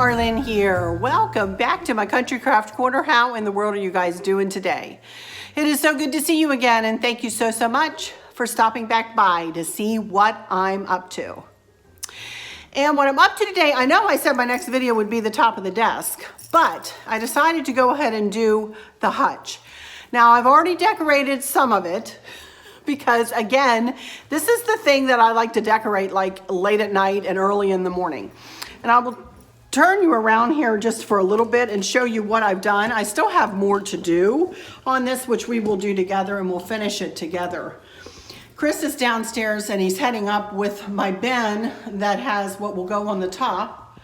Arlene here. Welcome back to my Country Craft Corner. How in the world are you guys doing today? It is so good to see you again, and thank you so much for stopping back by to see what I'm up to. And what I'm up to today, I know I said my next video would be the top of the desk, but I decided to go ahead and do the hutch. Now, I've already decorated some of it because, again, this is the thing that I like to decorate like late at night and early in the morning. And I will turn you around here just for a little bit and show you what I've done. I still have more to do on this, which we will do together, and we'll finish it together. Chris is downstairs and he's heading up with my bin that has what will go on the top.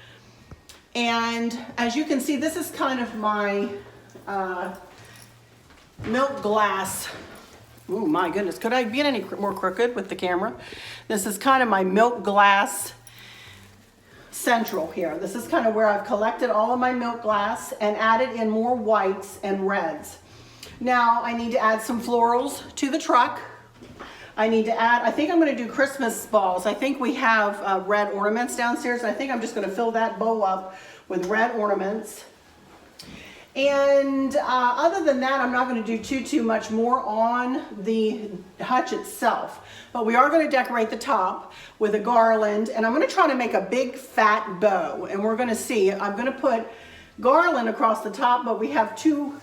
And as you can see, this is kind of my milk glass. Oh my goodness, could I be any more crooked with the camera? This is kind of my milk glass central here. This is kind of where I've collected all of my milk glass and added in more whites and reds. Now I need to add some florals to the truck. I need to add, I think I'm going to do Christmas balls. I think we have red ornaments downstairs. I think I'm just going to fill that bowl up with red ornaments. And other than that, I'm not going to do too much more on the hutch itself. But we are going to decorate the top with a garland, and I'm going to try to make a big fat bow. And we're going to see, I'm going to put garland across the top, but we have two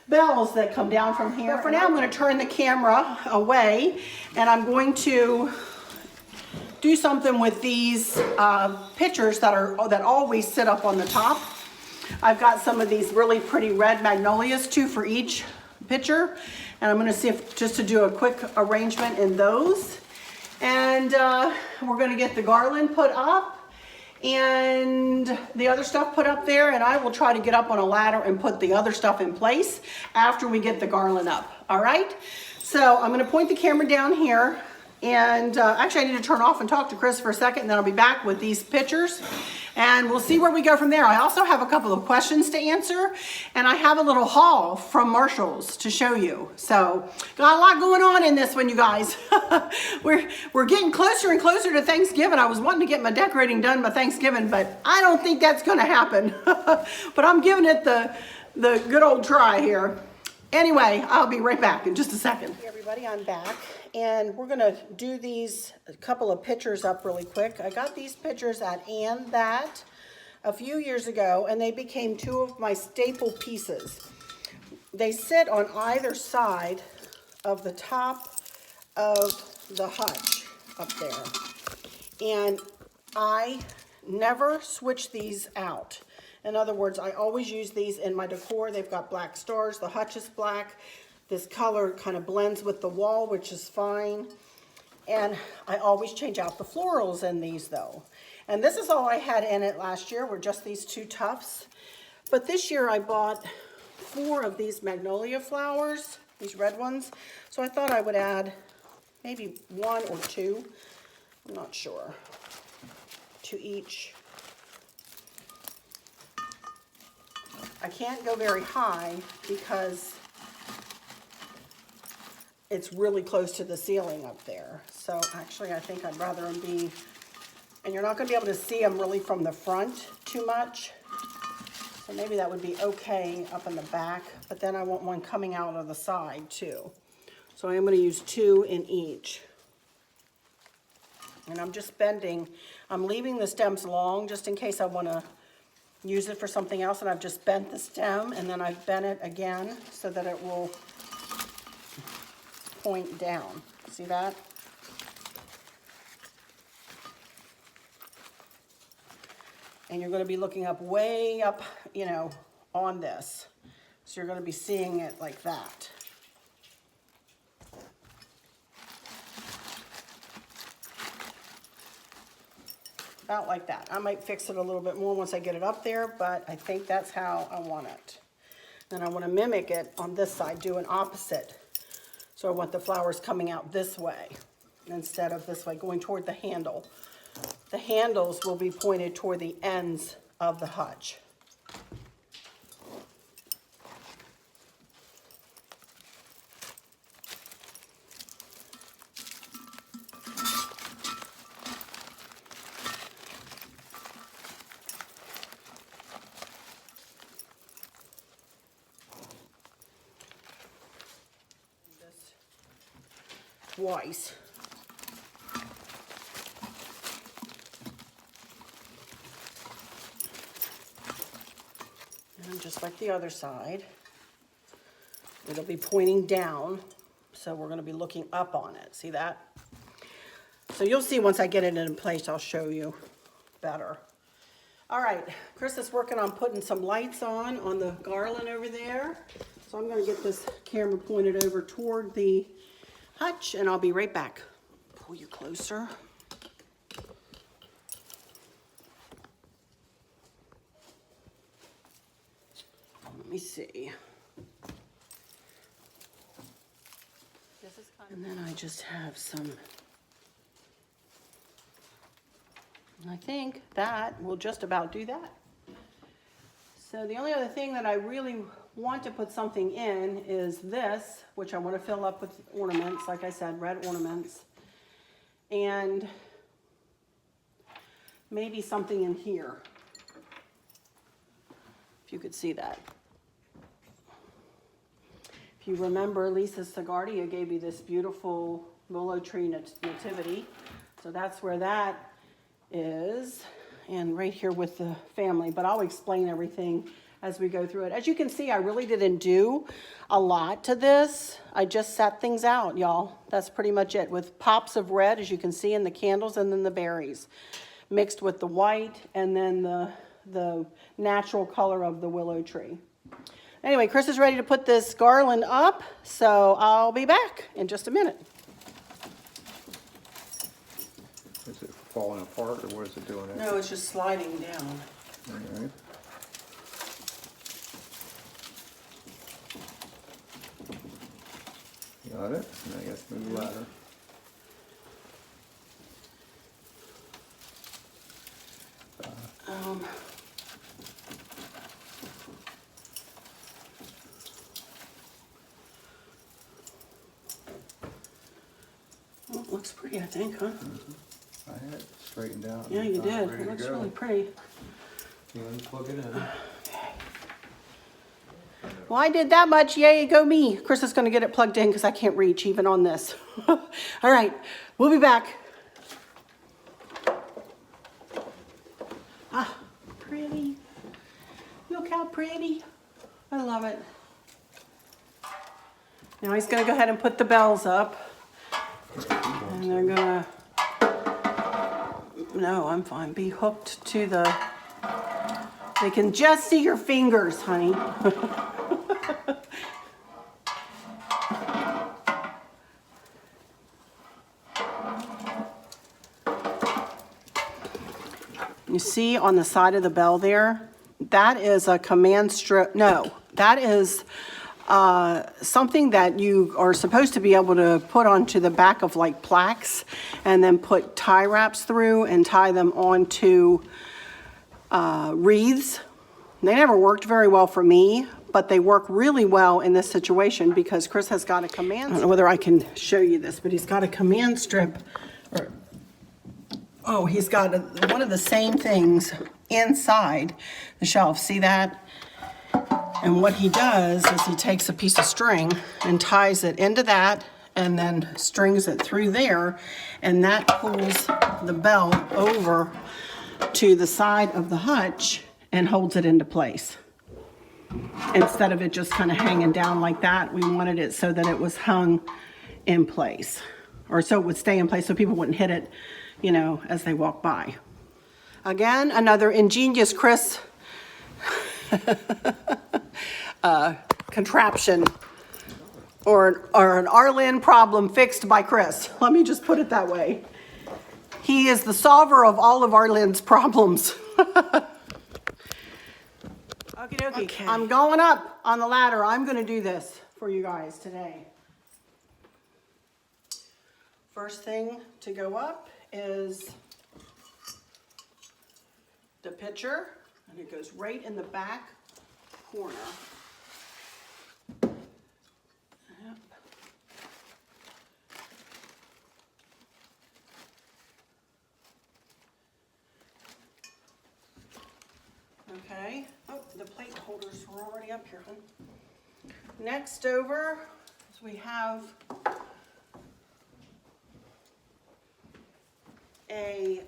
bells that come down from here. But for now, I'm going to turn the camera away, and I'm going to do something with these pictures that always sit up on the top. I've got some of these really pretty red magnolias, two for each picture, and I'm going to see if just to do a quick arrangement in those. And we're going to get the garland put up and the other stuff put up there, and I will try to get up on a ladder and put the other stuff in place after we get the garland up. All right, so I'm going to point the camera down here, and actually I need to turn off and talk to Chris for a second, and then I'll be back with these pictures and we'll see where we go from there. I also have a couple of questions to answer, and I have a little haul from Marshall's to show you. So got a lot going on in this one, you guys. we're getting closer and closer to Thanksgiving. I was wanting to get my decorating done by Thanksgiving, but I don't think that's going to happen. But I'm giving it the good old try here. Anyway, I'll be right back in just a second. Hey everybody, I'm back, and we're gonna do these a couple of pictures up really quick. I got these pictures at And That a few years ago, and they became two of my staple pieces. They sit on either side of the top of the hutch up there, and I never switch these out. In other words, I always use these in my decor. They've got black stars. The hutch is black. This color kind of blends with the wall, which is fine. And I always change out the florals in these though. And this is all I had in it last year, were just these two tufts. But this year I bought 4 of these magnolia flowers, these red ones. So I thought I would add maybe 1 or 2, I'm not sure, to each. I can't go very high because it's really close to the ceiling up there. So actually I think I'd rather them be, and you're not going to be able to see them really from the front too much. So maybe that would be okay up in the back, but then I want one coming out of the side too. So I am going to use 2 in each. And I'm just bending, I'm leaving the stems long just in case I want to use it for something else, and I've just bent the stem, and then I've bent it again so that it will point down. See that? And you're going to be looking up way up, you know, on this. So you're going to be seeing it like that. About like that. I might fix it a little bit more once I get it up there, but I think that's how I want it. Then I want to mimic it on this side, do an opposite. So I want the flowers coming out this way instead of this way, going toward the handle. The handles will be pointed toward the ends of the hutch. twice. And just like the other side, it'll be pointing down, so we're going to be looking up on it. See that? So you'll see once I get it in place, I'll show you better. All right, Chris is working on putting some lights on the garland over there. So I'm going to get this camera pointed over toward the hutch, and I'll be right back. Pull you closer. Let me see. And then I just have some, I think that will just about do that. So the only other thing that I really want to put something in is this, which I want to fill up with ornaments, like I said, red ornaments. And maybe something in here, if you could see that. If you remember, Lisa Sagardia gave you this beautiful willow tree nativity. So that's where that is. And right here with the family. But I'll explain everything as we go through it. As you can see, I really didn't do a lot to this. I just set things out, y'all. That's pretty much it. With pops of red, as you can see in the candles, and then the berries. Mixed with the white and then the natural color of the willow tree. Anyway, Chris is ready to put this garland up, so I'll be back in just a minute. Is it falling apart, or what is it doing? No, it's just sliding down. All right. Got it. And I guess move the ladder. Well, it looks pretty, I think, huh? I had it straightened out. Yeah, you did. Ready It to looks go. really pretty. You want to plug it in? Well, I did that much. Yay, go me. Chris is going to get it plugged in because I can't reach even on this. All right, we'll be back. Ah, pretty. Look how pretty. I love it. Now he's going to go ahead and put the bells up. And they're going to, no, I'm fine, be hooked to the, they can just see your fingers, honey. You see on the side of the bell there, that is a command strip. No, that is something that you are supposed to be able to put onto the back of like plaques and then put tie wraps through and tie them onto wreaths. They never worked very well for me, but they work really well in this situation because Chris has got a command. I don't know whether I can show you this, but he's got a command strip. Oh, he's got one of the same things inside the shelf. See that? And what he does is he takes a piece of string and ties it into that and then strings it through there, and that pulls the bell over to the side of the hutch and holds it into place. Instead of it just kind of hanging down like that, we wanted it so that it was hung in place, or so it would stay in place so people wouldn't hit it, you know, as they walk by. Again, another ingenious Chris contraption, or an Arlen problem fixed by Chris. Let me just put it that way. He is the solver of all of Arlen's problems. Okay. I'm going up on the ladder. I'm going to do this for you guys today. First thing to go up is the pitcher, and it goes right in the back corner. Yep. Okay. Oh, the plate holders were already up here, huh? Next over, we have a,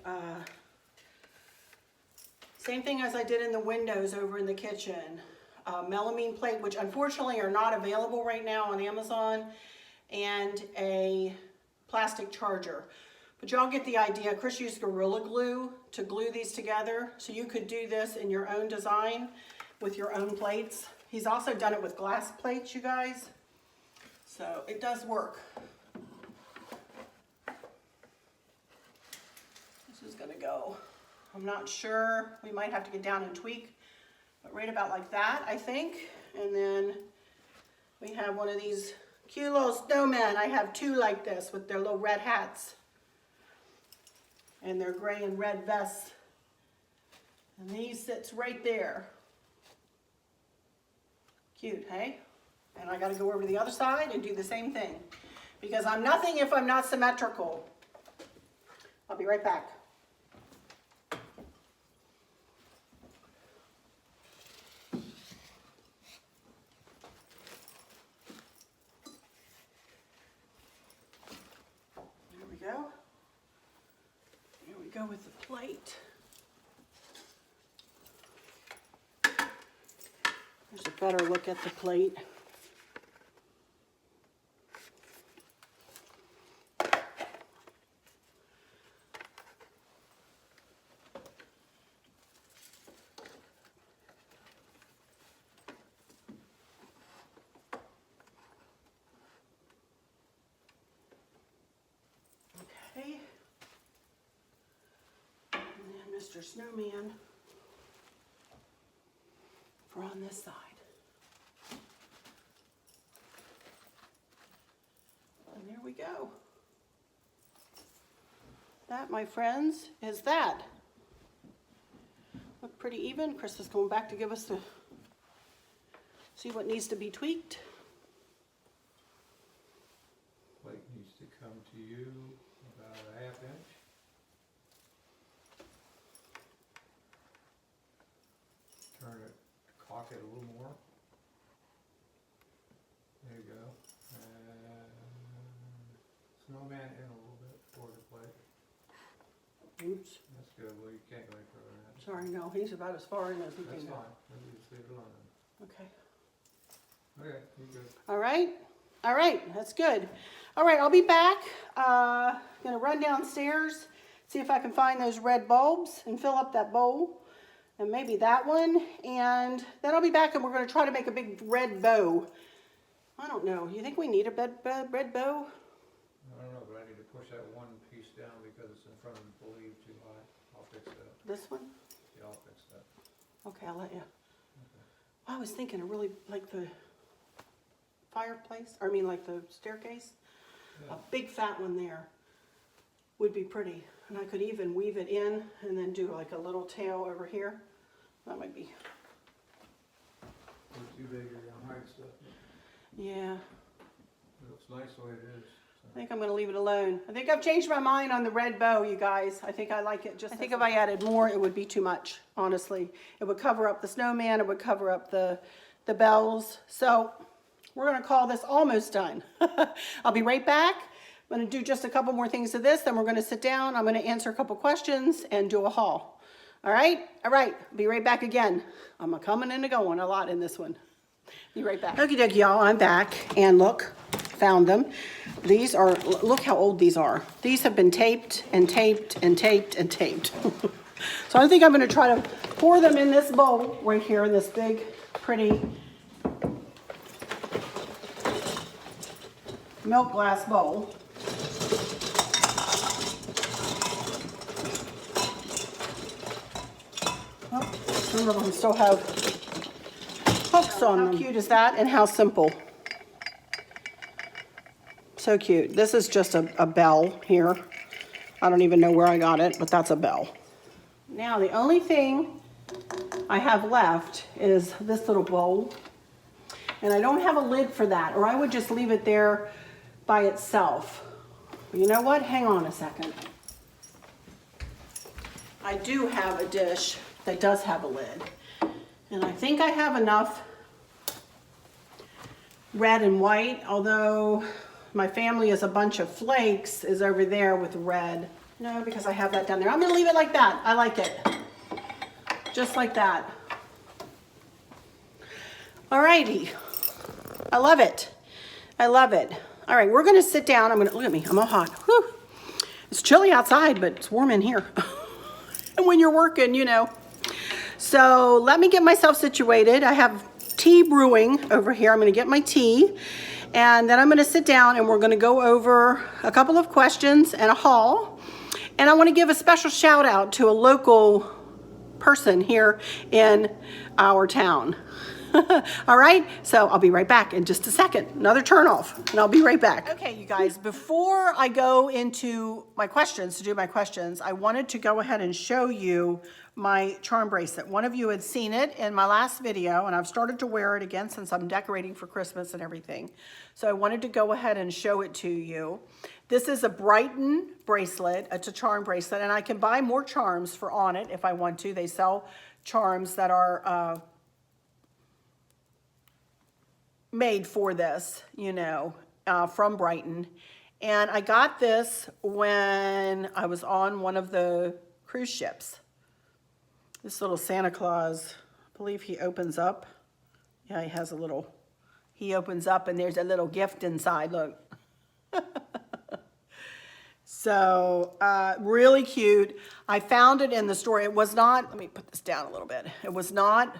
same thing as I did in the windows over in the kitchen. Melamine plate, which unfortunately are not available right now on Amazon, and a plastic charger. But y'all get the idea. Chris used Gorilla Glue to glue these together, so you could do this in your own design with your own plates. He's also done it with glass plates, you guys. So it does work. This is gonna go, I'm not sure, we might have to get down and tweak, but right about like that, I think. And then we have one of these cute little snowmen. I have two like this with their little red hats and their gray and red vests. And he sits right there. Cute, hey? And I gotta go over to the other side and do the same thing, because I'm nothing if I'm not symmetrical. I'll be right back. There we go. Here we go with the plate. There's a better look at the plate. Okay. And then Mr. Snowman for on this side. And there we go. That, my friends, is that. Look pretty even. Chris is going back to give us the, see what needs to be tweaked. Plate needs to come to you about a 1/2 inch. Turn it, cock it a little more. There you go. And snowman in a little bit toward the plate. Oops. That's good. Well, you can't go any further than that. Sorry, no, he's about as far in as he That's can go. fine. Maybe just leave it alone then. Okay. Okay, you're good. All right. All right, that's good. All right, I'll be back. Gonna run downstairs, see if I can find those red bulbs and fill up that bowl, and maybe that one. And then I'll be back and we're gonna try to make a big red bow. I don't know, you think we need a red bow? I don't know, but I need to push that one piece down because it's in front of the leaf too high. I'll fix that. This one? Yeah, I'll fix that. Okay, I'll let you. Okay. I was thinking of really like the fireplace, I mean like the staircase. Yeah. A big fat one there would be pretty. And I could even weave it in and then do like a little tail over here. That might be, It's too big, you're gonna hide stuff. yeah. It looks nice the way it is. I think I'm gonna leave it alone. I think I've changed my mind on the red bow, you guys. I think I like it just, I think if I added more, it would be too much, honestly. It would cover up the snowman, it would cover up the bells. So we're gonna call this almost done. I'll be right back. I'm gonna do just a couple more things to this, then we're gonna sit down. I'm gonna answer a couple questions and do a haul. All right, be right back again. I'm a coming and a going a lot in this one. Be right back. Okie dokie, y'all, I'm back, and look, found them. These are, look how old these are. These have been taped and taped and taped and taped. So I think I'm gonna try to pour them in this bowl right here, in this big, pretty milk glass bowl. Oh, some of them still have hooks on them. How cute is that, and how simple. So cute. This is just a bell here. I don't even know where I got it, but that's a bell. Now the only thing I have left is this little bowl. And I don't have a lid for that, or I would just leave it there by itself. But you know what? Hang on a second. I do have a dish that does have a lid. And I think I have enough red and white, although my family is a bunch of flakes is over there with red. No, because I have that down there. I'm gonna leave it like that. I like it. Just like that. Alrighty. I love it. I love it. All right, we're gonna sit down. Look at me, I'm all hot. Whew. It's chilly outside, but it's warm in here. And when you're working, you know. So let me get myself situated. I have tea brewing over here. I'm gonna get my tea. And then I'm gonna sit down and we're gonna go over a couple of questions and a haul. And I wanna give a special shout out to a local person here in our town. All right, so I'll be right back in just a second. Another turn off, and I'll be right back. Okay, you guys, before I go into my questions, to do my questions, I wanted to go ahead and show you my charm bracelet. One of you had seen it in my last video, and I've started to wear it again since I'm decorating for Christmas and everything. So I wanted to go ahead and show it to you. This is a Brighton bracelet. It's a charm bracelet, and I can buy more charms for on it if I want to. They sell charms that are made for this, you know, from Brighton. And I got this when I was on one of the cruise ships. This little Santa Claus, I believe he opens up. Yeah, he opens up and there's a little gift inside, look. So, really cute. I found it in the store. It was not, let me put this down a little bit. It was not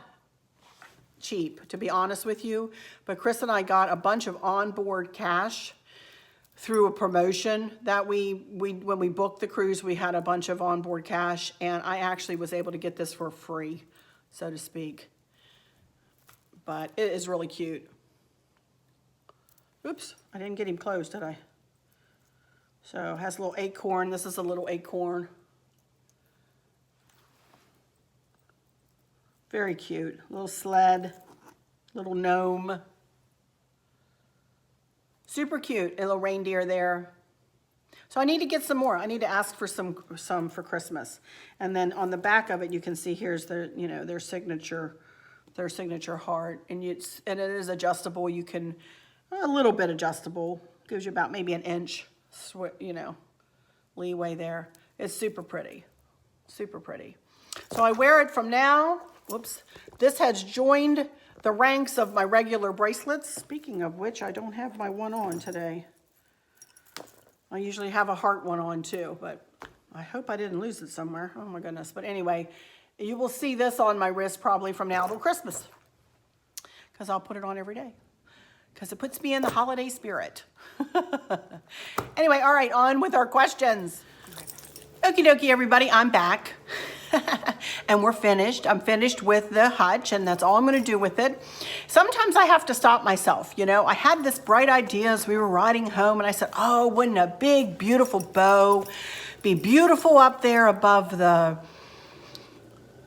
cheap, to be honest with you, but Chris and I got a bunch of onboard cash through a promotion that when we booked the cruise, we had a bunch of onboard cash, and I actually was able to get this for free, so to speak. But it is really cute. Oops, I didn't get him closed, did I? So it has a little acorn. This is a little acorn. Very cute. Little sled, little gnome. Super cute. A little reindeer there. So I need to get some more. I need to ask for some for Christmas. And then on the back of it, you can see here's their, you know, their signature heart. And it is adjustable. You can, a little bit adjustable. Gives you about maybe an inch, you know, leeway there. It's super pretty. Super pretty. So I wear it from now. Whoops. This has joined the ranks of my regular bracelets. Speaking of which, I don't have my one on today. I usually have a heart one on too, but I hope I didn't lose it somewhere. Oh my goodness. But anyway, you will see this on my wrist probably from now till Christmas, because I'll put it on every day, because it puts me in the holiday spirit. Anyway, all right, on with our questions. Okie dokie, everybody, I'm back. And we're finished. I'm finished with the Hutch, and that's all I'm going to do with it. Sometimes I have to stop myself. You know, I had this bright idea as we were riding home, and I said, oh, wouldn't a big, beautiful bow be beautiful up there above the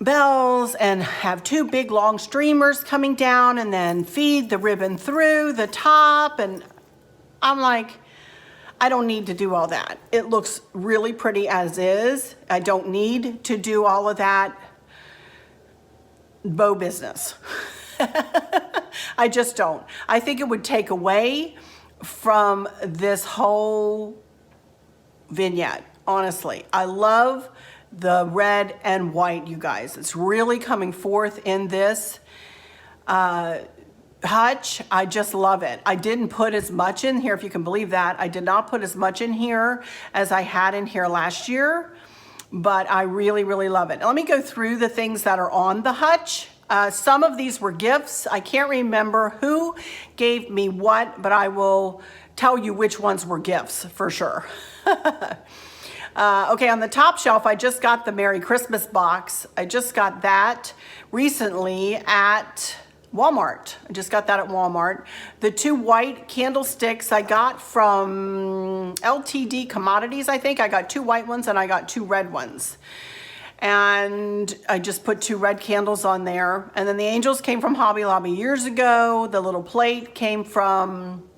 bells, and have two big long streamers coming down and then feed the ribbon through the top? And I'm like, I don't need to do all that. It looks really pretty as is. I don't need to do all of that bow business. I just don't. I think it would take away from this whole vignette, honestly. I love the red and white, you guys. It's really coming forth in this Hutch. I just love it. I didn't put as much in here, if you can believe that. I did not put as much in here as I had in here last year, but I really, really love it. Now, let me go through the things that are on the Hutch. Some of these were gifts. I can't remember who gave me what, but I will tell you which ones were gifts for sure. Okay, on the top shelf, I just got the Merry Christmas box. I just got that recently at Walmart. I just got that at Walmart. The two white candlesticks I got from LTD Commodities, I think. I got two white ones and I got two red ones. And I just put two red candles on there. And then the angels came from Hobby Lobby years ago. The little plate came from,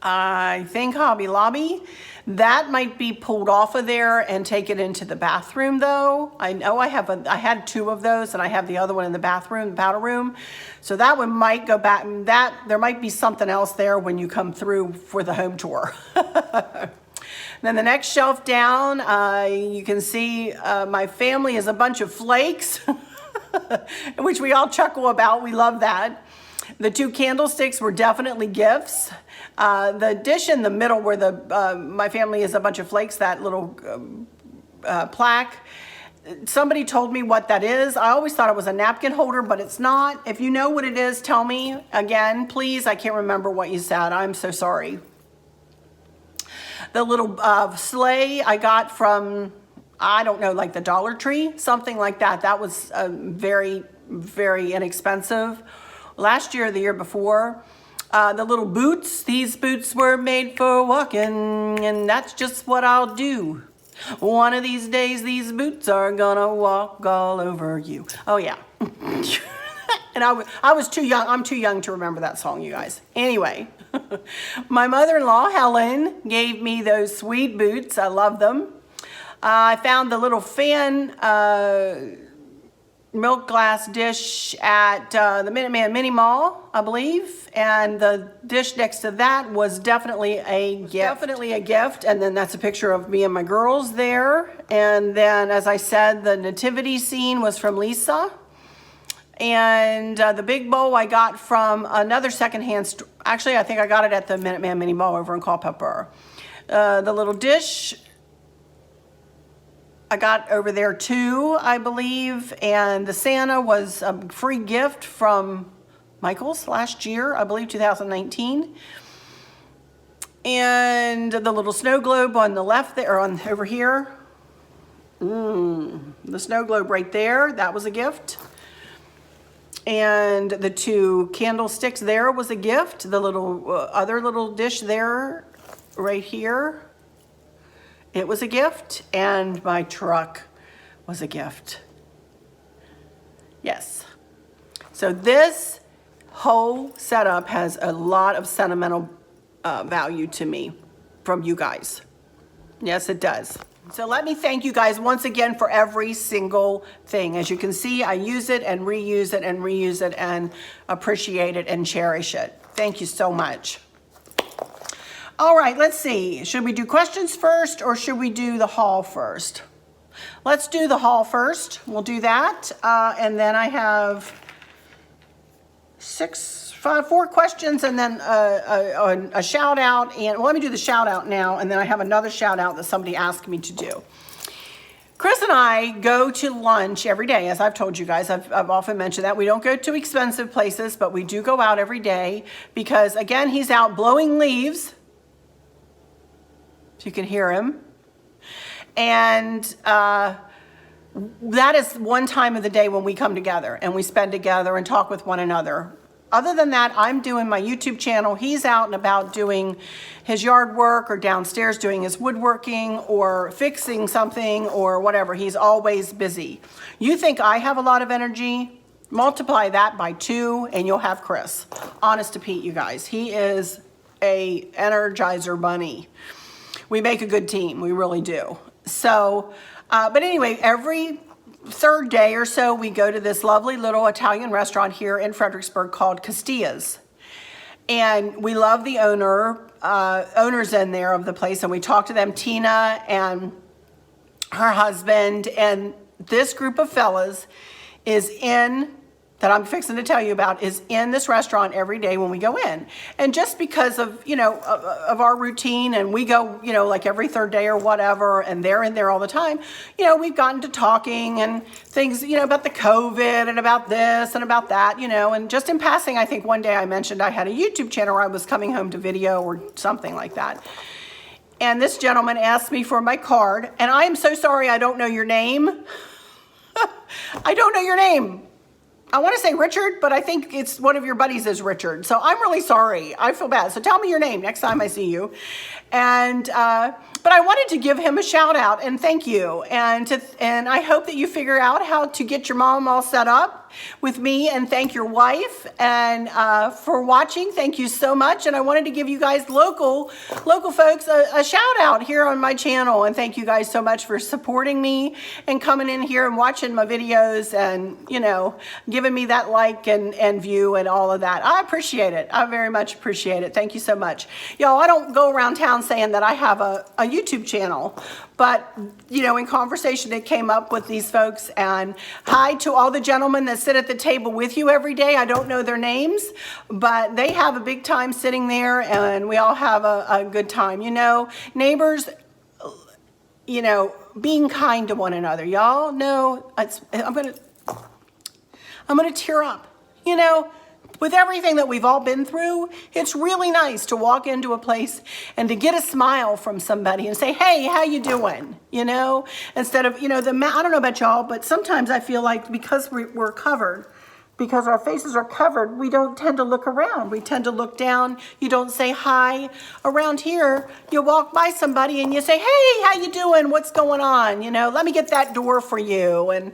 I think, Hobby Lobby. That might be pulled off of there and taken into the bathroom, though. I know I had two of those, and I have the other one in the bathroom, the powder room. So that one might go back. There might be something else there when you come through for the home tour. Then the next shelf down, you can see my family is a bunch of flakes, which we all chuckle about. We love that. The 2 candlesticks were definitely gifts. The dish in the middle where my family is a bunch of flakes, that little plaque, somebody told me what that is. I always thought it was a napkin holder, but it's not. If you know what it is, tell me again, please. I can't remember what you said. I'm so sorry. The little sleigh I got from, I don't know, like the Dollar Tree, something like that. That was very, very inexpensive. Last year, the year before, the little boots, these boots were made for walking, and that's just what I'll do. One of these days, these boots are gonna walk all over you. Oh, yeah. And I was too young. I'm too young to remember that song, you guys. Anyway, my mother-in-law, Helen, gave me those sweet boots. I love them. I found the little fan milk glass dish at the Minuteman Mini Mall, I believe, and the dish next to that was definitely a gift. And then that's a picture of me and my girls there. And then, as I said, the nativity scene was from Lisa. And the big bowl I got from another secondhand store. Actually, I think I got it at the Minuteman Mini Mall over in Culpeper. The little dish I got over there too, I believe, and the Santa was a free gift from Michael's last year, I believe 2019. And the little snow globe on the left there, or on over here. The snow globe right there, that was a gift. And the 2 candlesticks there was a gift. The little other little dish there, right here, it was a gift, and my truck was a gift. Yes. So this whole setup has a lot of sentimental value to me from you guys. Yes, it does. So let me thank you guys once again for every single thing. As you can see, I use it and reuse it and reuse it and appreciate it and cherish it. Thank you so much. All right, let's see. Should we do questions first or should we do the haul first? Let's do the haul first. We'll do that. And then I have 4 questions and then a shout out. And well, let me do the shout out now. And then I have another shout out that somebody asked me to do. Chris and I go to lunch every day, as I've told you guys. I've often mentioned that. We don't go to expensive places, but we do go out every day because, again, he's out blowing leaves. If you can hear him. And that is one time of the day when we come together and we spend together and talk with one another. Other than that, I'm doing my YouTube channel. He's out and about doing his yard work or downstairs doing his woodworking or fixing something or whatever. He's always busy. You think I have a lot of energy? Multiply that by 2 and you'll have Chris. Honest to Pete, you guys. He is a energizer bunny. We make a good team, we really do. So, but anyway, every 3rd day or so, we go to this lovely little Italian restaurant here in Fredericksburg called Castilla's. And we love the owners in there of the place, and we talk to them, Tina and her husband, and this group of fellas that I'm fixing to tell you about is in this restaurant every day when we go in. And just because of, of our routine, and we go, like every 3rd day or whatever, and they're in there all the time, we've gotten to talking and things, about the COVID and about this and about that, and just in passing, I think one day I mentioned I had a YouTube channel where I was coming home to video or something like that. And this gentleman asked me for my card, and I am so sorry I don't know your name. I don't know your name. I want to say Richard, but I think it's one of your buddies is Richard. So I'm really sorry. I feel bad. So tell me your name next time I see you. And but I wanted to give him a shout out and thank you. And I hope that you figure out how to get your mom all set up with me, and thank your wife and for watching. Thank you so much. And I wanted to give you guys local folks a shout out here on my channel, and thank you guys so much for supporting me and coming in here and watching my videos and giving me that like and view and all of that. I appreciate it. I very much appreciate it. Thank you so much. Y'all, I don't go around town saying that I have a YouTube channel. But, you know, in conversation, it came up with these folks. And hi to all the gentlemen that sit at the table with you every day. I don't know their names, but they have a big time sitting there, and we all have a good time. You know, neighbors, you know, being kind to one another. Y'all know, I'm gonna tear up, you know. With everything that we've all been through, it's really nice to walk into a place and to get a smile from somebody and say, hey, how you doing? You know, instead of, you know, I don't know about y'all, but sometimes I feel like because we're covered, because our faces are covered, we don't tend to look around. We tend to look down. You don't say hi. Around here, you walk by somebody and you say, hey, how you doing? What's going on? You know, let me get that door for you. And,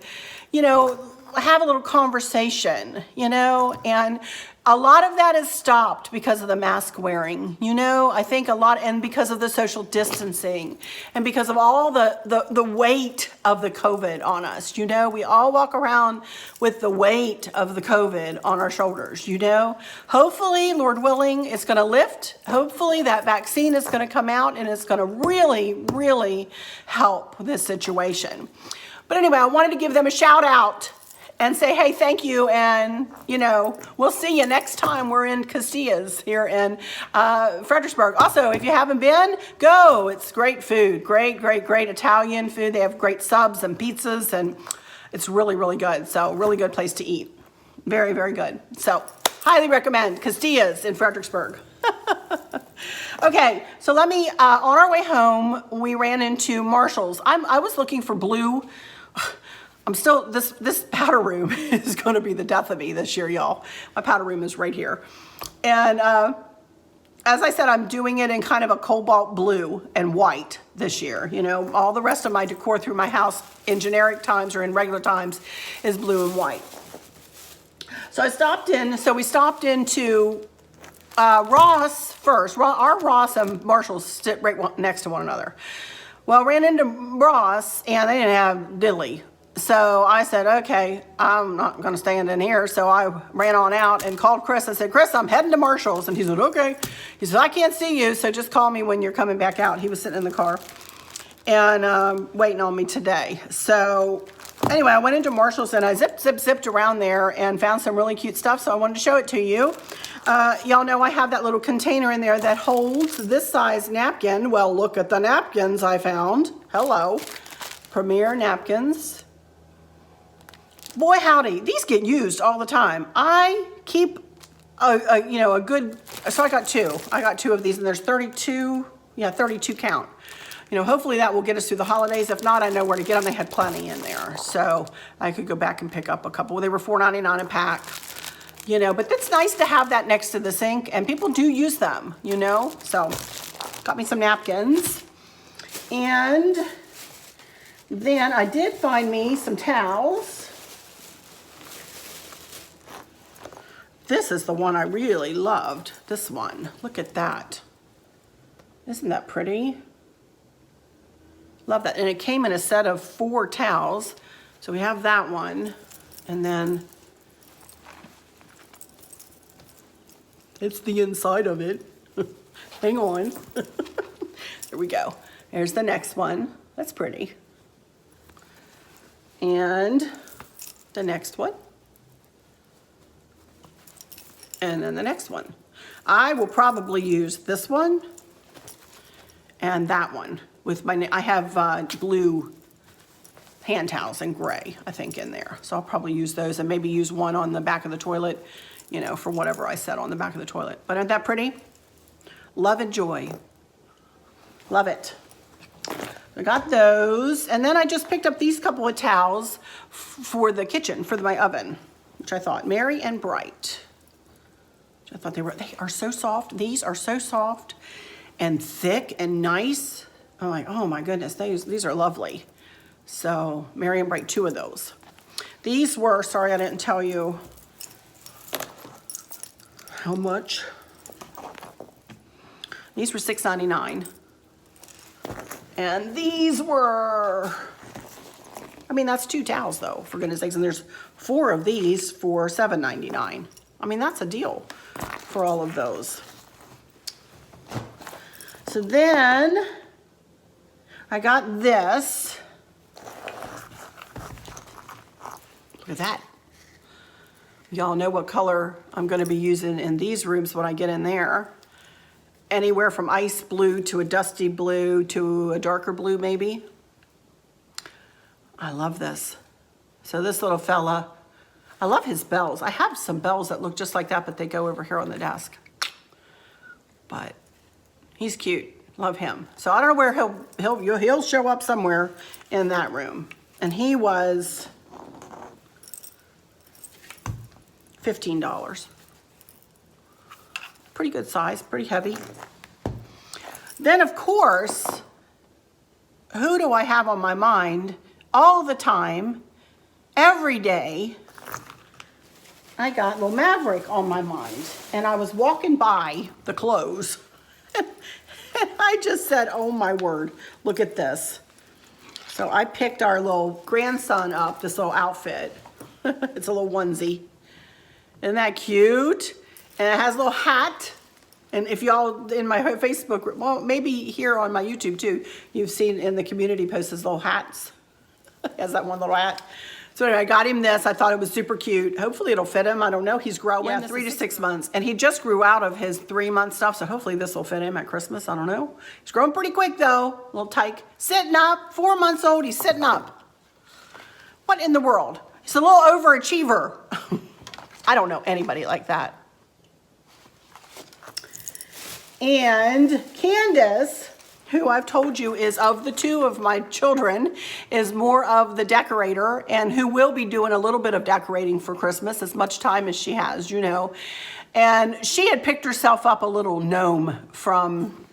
you know, have a little conversation, you know, and a lot of that is stopped because of the mask wearing, you know. I think a lot, and because of the social distancing, and because of all the weight of the COVID on us, you know. We all walk around with the weight of the COVID on our shoulders, you know. Hopefully, Lord willing, it's going to lift. Hopefully that vaccine is going to come out and it's going to really, really help this situation. But anyway, I wanted to give them a shout out and say, hey, thank you, and, you know, we'll see you next time we're in Castilla's here in Fredericksburg. Also, if you haven't been, go. It's great food, great Italian food. They have great subs and pizzas, and it's really, really good. So, really good place to eat. Very, very good. So, highly recommend Castilla's in Fredericksburg. Okay, so let me, on our way home, we ran into Marshall's. I was looking for blue. I'm still, this powder room is going to be the death of me this year, y'all. My powder room is right here. And as I said, I'm doing it in kind of a cobalt blue and white this year. You know, all the rest of my decor through my house in generic times or in regular times is blue and white. So we stopped into Ross first. Our Ross and Marshall's sit right next to one another. Well, ran into Ross and they didn't have diddly. So I said, okay, I'm not going to stand in here. So I ran on out and called Chris. I said, Chris, I'm heading to Marshall's. And he said, okay. He said, I can't see you, so just call me when you're coming back out. He was sitting in the car and waiting on me today. So anyway, I went into Marshall's and I zipped around there and found some really cute stuff. So I wanted to show it to you. Y'all know I have that little container in there that holds this size napkin. Well, look at the napkins I found. Hello. Premier napkins. Boy, howdy, these get used all the time. I keep a good, so I got two of these, and there's 32 count. You know, hopefully that will get us through the holidays. If not, I know where to get them. They had plenty in there, so I could go back and pick up a couple. They were $4.99 a pack, you know, but it's nice to have that next to the sink, and people do use them, you know. So got me some napkins, and then I did find me some towels. This is the one I really loved, this one. Look at that. Isn't that pretty? Love that. And it came in a set of 4 towels. So we have that one. And then it's the inside of it. Hang on. There we go. There's the next one. That's pretty. And the next one. And then the next one. I will probably use this one and that one with my, I have blue hand towels and gray, I think, in there. So I'll probably use those and maybe use one on the back of the toilet, you know, for whatever I set on the back of the toilet. But aren't that pretty? Love and joy. Love it. I got those. And then I just picked up these couple of towels for the kitchen, for my oven, which I thought merry and bright. I thought they are so soft. These are so soft and thick and nice. I'm like, oh my goodness, these are lovely. So merry and bright, 2 of those. These were, sorry I didn't tell you how much. These were $6.99. And these were, I mean, that's 2 towels though, for goodness sakes. And there's 4 of these for $7.99. I mean, that's a deal for all of those. So then I got this. Look at that. Y'all know what color I'm going to be using in these rooms when I get in there. Anywhere from ice blue to a dusty blue to a darker blue maybe. I love this. So this little fella, I love his bells. I have some bells that look just like that, but they go over here on the desk. But he's cute. Love him. So I don't know where he'll show up somewhere in that room. And he was $15. Pretty good size, pretty heavy. Then of course, who do I have on my mind all the time, every day? I got little Maverick on my mind. And I was walking by the clothes and I just said, oh my word, look at this. So I picked our little grandson up, this little outfit. It's a little onesie. Isn't that cute? And it has a little hat. And if y'all in my Facebook group, well, maybe here on my YouTube too, you've seen in the community posts his little hats. He has that one little hat. So anyway, I got him this. I thought it was super cute. Hopefully it'll fit him. I don't know. He's growing. Yeah, 3 to 6 months. And he just grew out of his 3-month stuff. So hopefully this will fit him at Christmas. I don't know. He's growing pretty quick though. Little tyke. Sitting up. 4 months old. He's sitting up. What in the world? He's a little overachiever. I don't know anybody like that. And Candace, who I've told you is of the two of my children, is more of the decorator and who will be doing a little bit of decorating for Christmas, as much time as she has, you know. And she had picked herself up a little gnome from,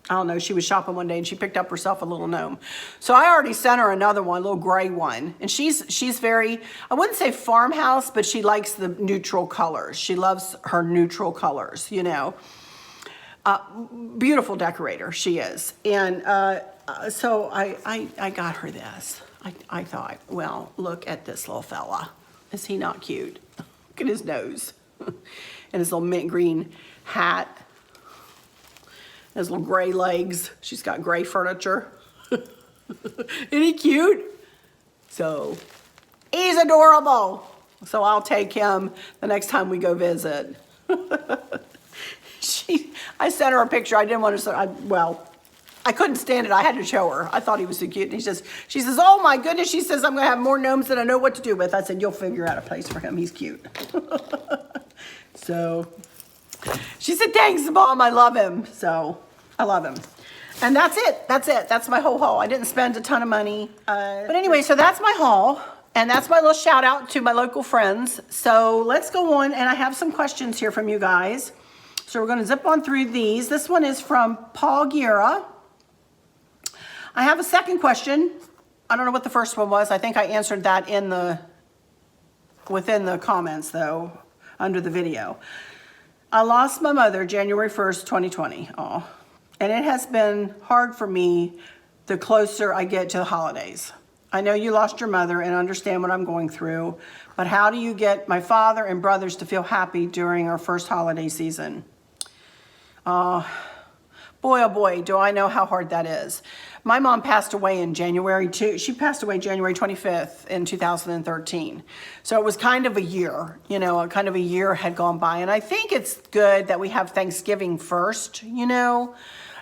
I don't know, she was shopping one day and she picked up herself a little gnome. So I already sent her another one, a little gray one. And she's very, I wouldn't say farmhouse, but she likes the neutral colors. She loves her neutral colors, you know. Beautiful decorator she is. And so I got her this. I thought, well, look at this little fella. Is he not cute? Look at his nose. And his little mint green hat. His little gray legs. She's got gray furniture. Isn't he cute? So he's adorable. So I'll take him the next time we go visit. I sent her a picture. I didn't want to, I couldn't stand it. I had to show her. I thought he was so cute. And she says, oh my goodness. She says, I'm going to have more gnomes than I know what to do with. I said, you'll figure out a place for him. He's cute. So she said, thanks, Mom. I love him. So I love him. And that's it. That's it. That's my whole haul. I didn't spend a ton of money. But anyway, so that's my haul. And that's my little shout out to my local friends. So let's go on. And I have some questions here from you guys. So we're going to zip on through these. This one is from Paul Guerra. I have a second question. I don't know what the first one was. I think I answered that within the comments though, under the video. I lost my mother January 1st, 2020. Oh, and it has been hard for me the closer I get to the holidays. I know you lost your mother and understand what I'm going through, but how do you get my father and brothers to feel happy during our first holiday season? Boy, oh boy, do I know how hard that is. My mom passed away in January too. She passed away January 25th in 2013. So it was kind of a year, you know, kind of a year had gone by. And I think it's good that we have Thanksgiving first, you know,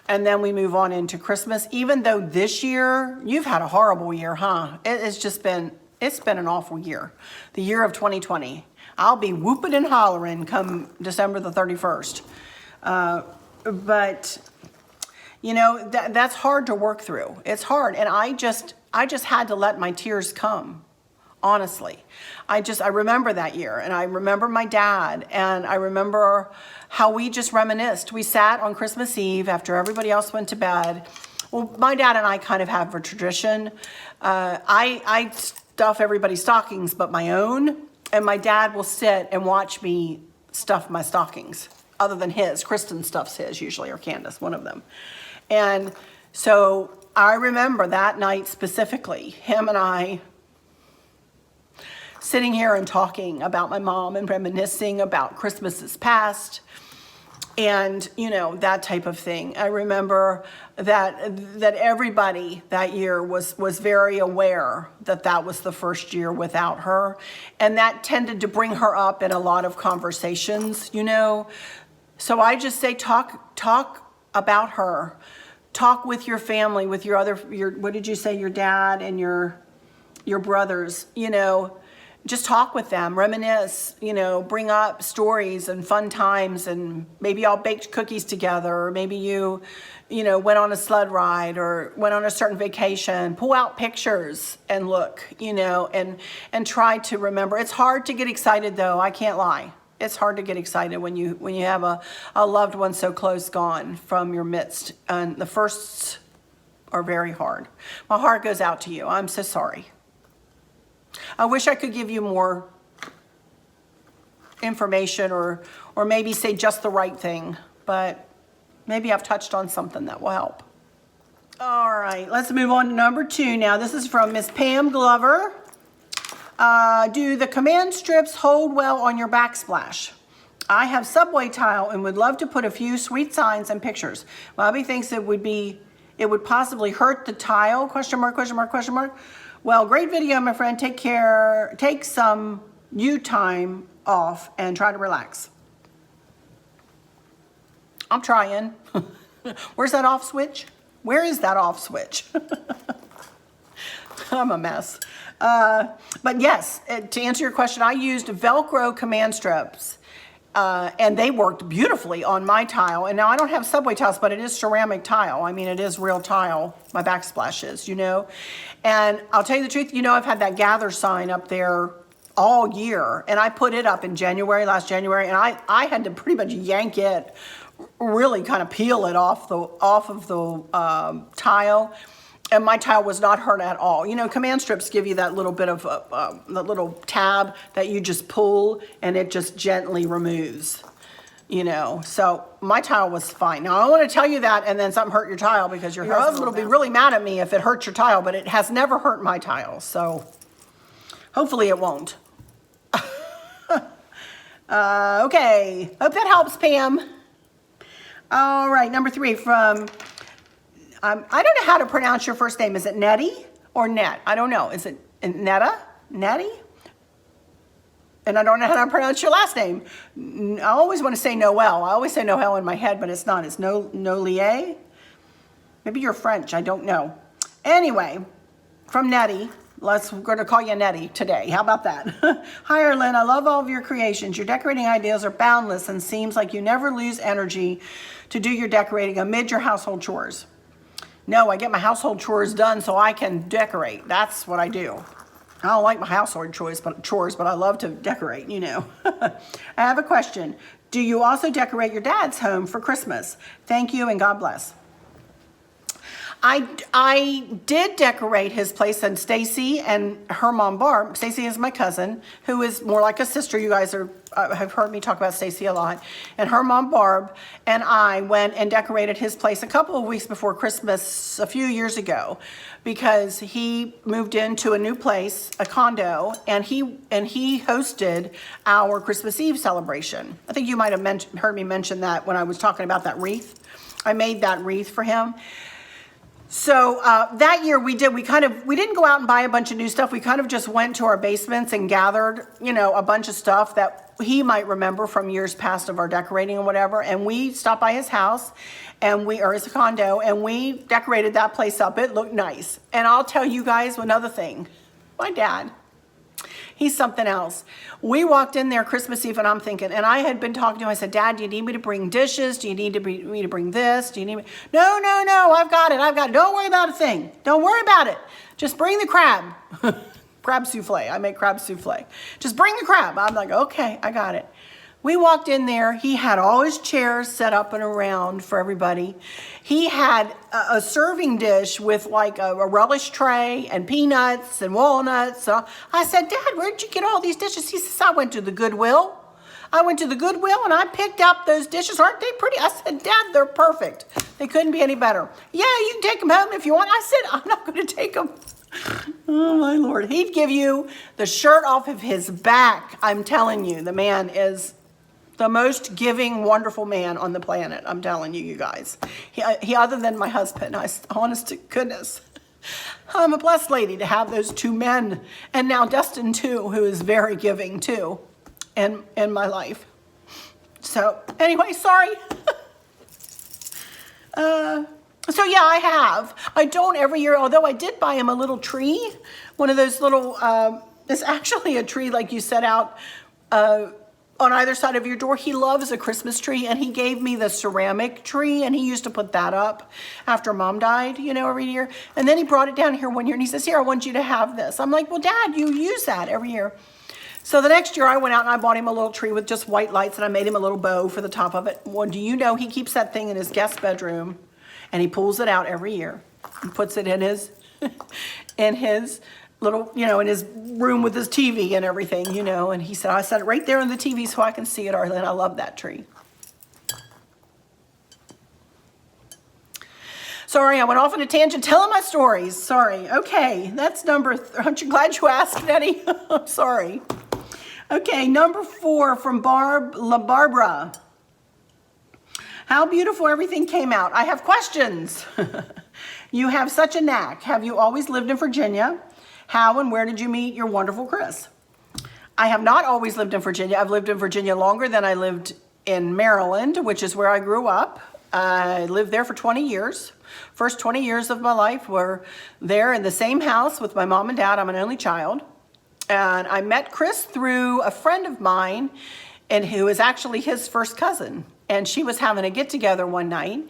and then we move on into Christmas. Even though this year, you've had a horrible year, huh? It's been an awful year. The year of 2020. I'll be whooping and hollering come December the 31st. But you know, that's hard to work through. It's hard. And I just had to let my tears come, honestly. I remember that year and I remember my dad and I remember how we just reminisced. We sat on Christmas Eve after everybody else went to bed. Well, my dad and I kind of have a tradition. I stuff everybody's stockings but my own, and my dad will sit and watch me stuff my stockings. Other than his. Kristen stuffs his usually, or Candace, one of them. And so I remember that night specifically, him and I sitting here and talking about my mom and reminiscing about Christmases past. and that type of thing. I remember that everybody that year was very aware that was the first year without her, and that tended to bring her up in a lot of conversations. So I just say talk about her, talk with your family, with your what did you say, your dad and your brothers. Just talk with them, reminisce, bring up stories and fun times, and maybe y'all baked cookies together, or maybe you went on a sled ride or went on a certain vacation. Pull out pictures and look, and try to remember. It's hard to get excited though, I can't lie. It's hard to get excited when you have a loved one so close gone from your midst, and the firsts are very hard. My heart goes out to you. I'm so sorry. I wish I could give you more information or maybe say just the right thing, but maybe I've touched on something that will help. All right, let's move on to number 2 now. This is from Miss Pam Glover. Do the command strips hold well on your backsplash? I have subway tile and would love to put a few sweet signs and pictures. Bobby thinks it would possibly hurt the tile, question mark, question mark, question mark. Well, great video, my friend. Take care. Take some you time off and try to relax. I'm trying. Where's that off switch? Where is that off switch? I'm a mess. But yes, to answer your question, I used Velcro command strips, and they worked beautifully on my tile. And now I don't have subway tiles, but it is ceramic tile. I mean, it is real tile. My backsplash is, And I'll tell you the truth, I've had that gather sign up there all year, and I put it up in last January, and I had to pretty much yank it, really kind of peel it off of the tile. And my tile was not hurt at all. Command strips give you that little bit of that little tab that you just pull and it just gently removes. So my tile was fine. Now I don't want to tell you that and then something hurt your tile, because your husband will be really mad at me if it hurts your tile, but it has never hurt my tile. So hopefully it won't. Okay, hope that helps, Pam. All right, number 3 from... I don't know how to pronounce your first name. Is it Nettie or Net? I don't know. Is it Netta? Nettie? And I don't know how to pronounce your last name. I always want to say Noel. I always say Noel in my head, but it's not. It's Nolie. Maybe you're French. I don't know. Anyway, from Nettie. We're going to call you Nettie today. How about that? Hi, Arlene. I love all of your creations. Your decorating ideas are boundless and seems like you never lose energy to do your decorating amid your household chores. No, I get my household chores done so I can decorate. That's what I do. I don't like my household chores, but I love to decorate, I have a question. Do you also decorate your dad's home for Christmas? Thank you and God bless. I did decorate his place, and Stacy and her mom Barb. Stacy is my cousin, who is more like a sister. You guys have heard me talk about Stacy a lot. And her mom Barb and I went and decorated his place a couple of weeks before Christmas a few years ago, because he moved into a new place, a condo, and he hosted our Christmas Eve celebration. I think you might have heard me mention that when I was talking about that wreath. I made that wreath for him. So that year we didn't go out and buy a bunch of new stuff. We kind of just went to our basements and gathered, a bunch of stuff that he might remember from years past of our decorating and whatever. And we stopped by his house or his condo, and we decorated that place up. It looked nice. And I'll tell you guys another thing. My dad, he's something else. We walked in there Christmas Eve, and I'm thinking, and I had been talking to him. I said, Dad, do you need me to bring dishes? Do you need me to bring this? Do you need me? No, I've got it. Don't worry about a thing. Don't worry about it. Just bring the crab. Crab souffle. I make crab souffle. Just bring the crab. I'm like, okay, I got it. We walked in there. He had all his chairs set up and around for everybody. He had a serving dish with like a relish tray and peanuts and walnuts. So I said, Dad, where'd you get all these dishes? He says, I went to the Goodwill. I went to the Goodwill and I picked up those dishes. Aren't they pretty? I said, Dad, they're perfect. They couldn't be any better. Yeah, you can take them home if you want. I said, I'm not going to take them. Oh, my Lord. He'd give you the shirt off of his back. I'm telling you, the man is The most giving, wonderful man on the planet. I'm telling you, you guys. He other than my husband, honest to goodness. I'm a blessed lady to have those two men. And now Dustin too, who is very giving too in my life. So anyway, sorry. So yeah, I have. I don't every year, although I did buy him a little tree. One of those little, it's actually a tree like you set out on either side of your door. He loves a Christmas tree, and he gave me the ceramic tree, and he used to put that up after Mom died, you know, every year. And then he brought it down here one year, and he says, here, I want you to have this. I'm like, well, Dad, you use that every year. So the next year I went out and I bought him a little tree with just white lights, and I made him a little bow for the top of it. Well, do you know he keeps that thing in his guest bedroom, and he pulls it out every year and puts it in his, in his little, you know, in his room with his TV and everything, you know. And he said, I set it right there on the TV so I can see it, Arlene. I love that tree. Sorry, I went off on a tangent telling my stories. Sorry. Okay, that's aren't you glad you asked, Nettie? I'm sorry. Okay, number 4 from Barbara. How beautiful everything came out. I have questions. You have such a knack. Have you always lived in Virginia? How and where did you meet your wonderful Chris? I have not always lived in Virginia. I've lived in Virginia longer than I lived in Maryland, which is where I grew up. I lived there for 20 years. First 20 years of my life were there in the same house with my mom and dad. I'm an only child. And I met Chris through a friend of mine, and who is actually his first cousin. And she was having a get together one night,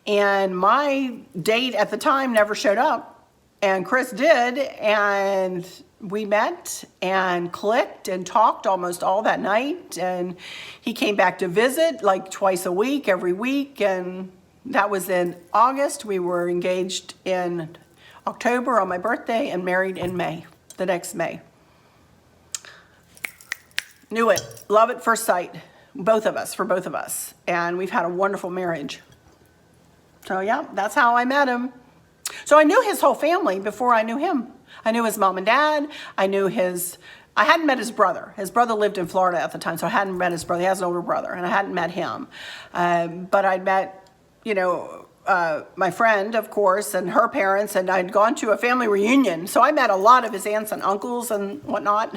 and my date at the time never showed up. And Chris did, and we met and clicked and talked almost all that night. And he came back to visit like twice a week, every week. And that was in August. We were engaged in October on my birthday and married in May, the next May. Knew it. Love at first sight. For both of us. And we've had a wonderful marriage. So yeah, that's how I met him. So I knew his whole family before I knew him. I knew his mom and dad. I hadn't met his brother. His brother lived in Florida at the time, so I hadn't met his brother. He has an older brother, and I hadn't met him. But I'd met, you know, my friend, of course, and her parents, and I'd gone to a family reunion. So I met a lot of his aunts and uncles and whatnot.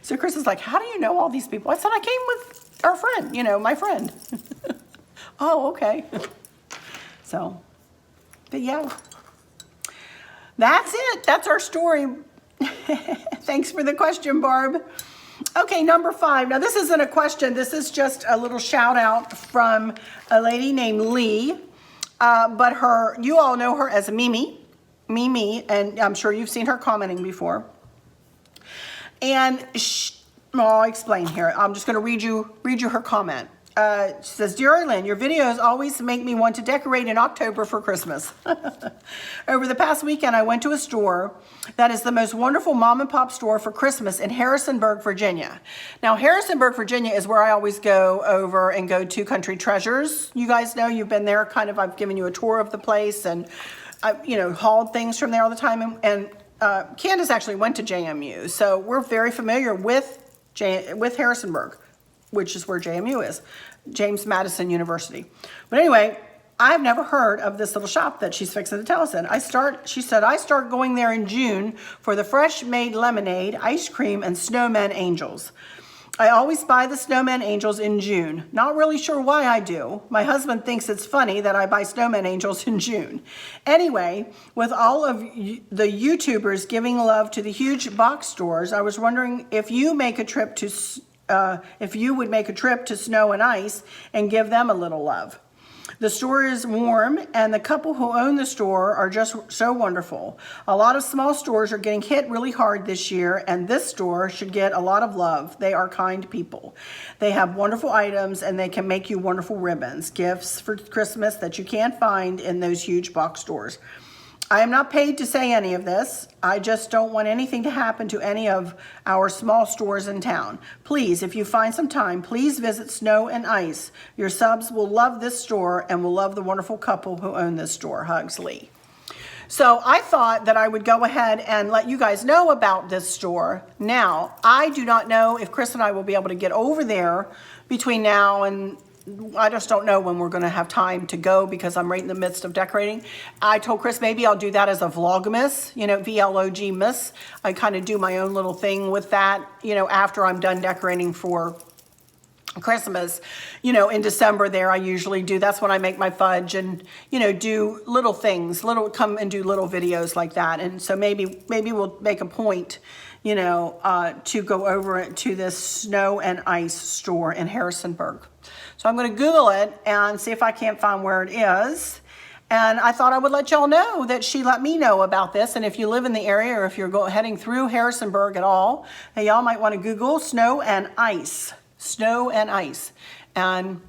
So Chris is like, how do you know all these people? I said, I came with our friend, you know, my friend. Oh, okay. So, but yeah, that's it. That's our story. Thanks for the question, Barb. Okay, number 5. Now, this isn't a question. This is just a little shout out from a lady named Lee. But you all know her as Mimi, and I'm sure you've seen her commenting before. And I'll explain here. I'm just going to read you her comment. She says, Dear Arlene, your videos always make me want to decorate in October for Christmas. Over the past weekend, I went to a store that is the most wonderful mom and pop store for Christmas in Harrisonburg, Virginia. Now, Harrisonburg, Virginia is where I always go over and go to Country Treasures. You guys know, you've been there, kind of, I've given you a tour of the place, and you know, hauled things from there all the time. And Candace actually went to JMU, so we're very familiar with Harrisonburg, which is where JMU is, James Madison University. But anyway, I've never heard of this little shop that she's fixing to tell us in. She said, I start going there in June for the fresh made lemonade, ice cream, and snowman angels. I always buy the snowman angels in June. Not really sure why I do. My husband thinks it's funny that I buy snowman angels in June. Anyway, with all of the YouTubers giving love to the huge box stores, I was wondering if you would make a trip to Snow and Ice and give them a little love. The store is warm, and the couple who own the store are just so wonderful. A lot of small stores are getting hit really hard this year, and this store should get a lot of love. They are kind people. They have wonderful items, and they can make you wonderful ribbons, gifts for Christmas that you can't find in those huge box stores. I am not paid to say any of this. I just don't want anything to happen to any of our small stores in town. Please, if you find some time, please visit Snow and Ice. Your subs will love this store and will love the wonderful couple who own this store. Hugs, Lee. So I thought that I would go ahead and let you guys know about this store. Now, I do not know if Chris and I will be able to get over there between now and I just don't know when we're going to have time to go because I'm right in the midst of decorating. I told Chris maybe I'll do that as a vlogmas, you know, vlog-miss. I kind of do my own little thing with that, you know, after I'm done decorating for Christmas. You know, in December there I usually do, that's when I make my fudge and, you know, do little things, come and do little videos like that. And so maybe we'll make a point, you know, to go over to this snow and ice store in Harrisonburg. So I'm going to Google it and see if I can't find where it is. And I thought I would let y'all know that she let me know about this. And if you live in the area or if you're heading through Harrisonburg at all, y'all might want to Google snow and ice. Snow and ice. And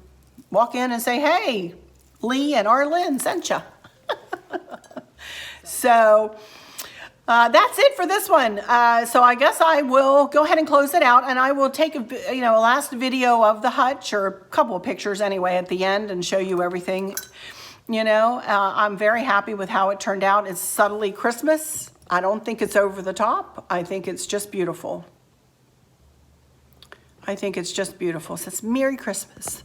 walk in and say, hey, Lee and Arlen sent ya. So that's it for this one. So I guess I will go ahead and close it out, and I will take a last video of the hutch, or a couple of pictures anyway at the end, and show you everything. You know, I'm very happy with how it turned out. It's subtly Christmas. I don't think it's over the top. I think it's just beautiful. I think it's just beautiful. It says Merry Christmas.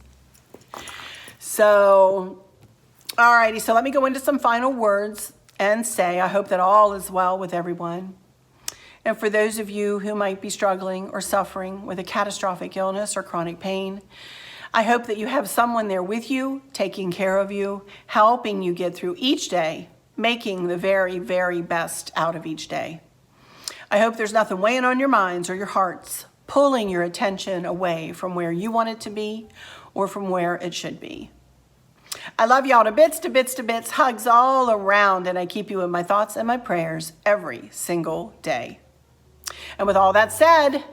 So, alrighty, so let me go into some final words and say I hope that all is well with everyone. And for those of you who might be struggling or suffering with a catastrophic illness or chronic pain, I hope that you have someone there with you, taking care of you, helping you get through each day, making the very, very best out of each day. I hope there's nothing weighing on your minds or your hearts, pulling your attention away from where you want it to be or from where it should be. I love y'all to bits, to bits, to bits, hugs all around, and I keep you in my thoughts and my prayers every single day. And with all that said,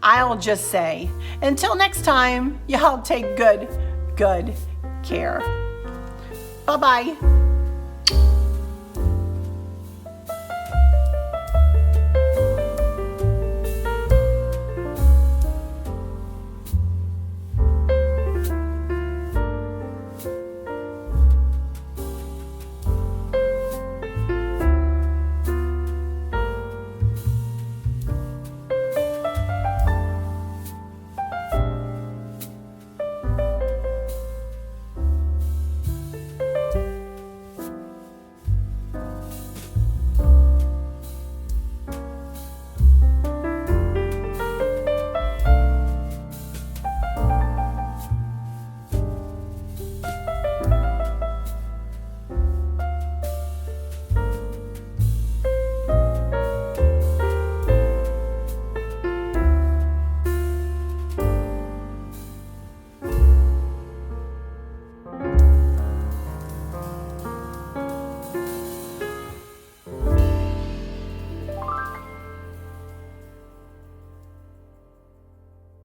I'll just say, until next time, y'all take good care. Bye-bye.